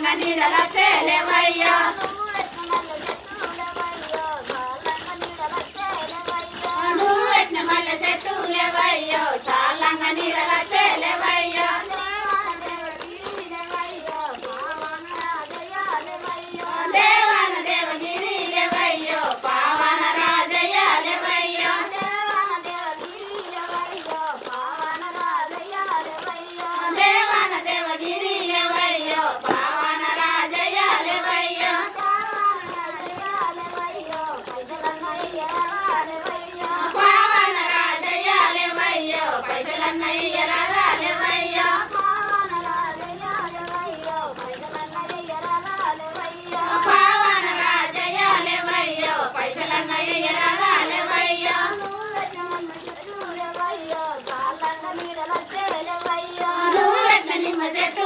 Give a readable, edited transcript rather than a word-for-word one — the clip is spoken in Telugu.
సాలంగా నీడల చేలేవయ్యో నువ్వు పెట్టిన మల్లె చెట్టు లేవయ్యో సాలంగా నీడల చేలేవయ్యో దేవాన దేవగిరి లేవయ్యో పావన రాజయ్య లేవయ్యో దేవాన దేవగిరి లేవయ్యో పావన రాజయ్య లేవయ్యో పావన రాజయ్య లేవయ్యో పైసలన్నయ్య రాలేవయ్యో పావన రాజయ్య లేవయ్యో పైసలన్నయ్య రాలేవయ్యో నువ్వు పెట్టిన నిమ్మ చెట్టు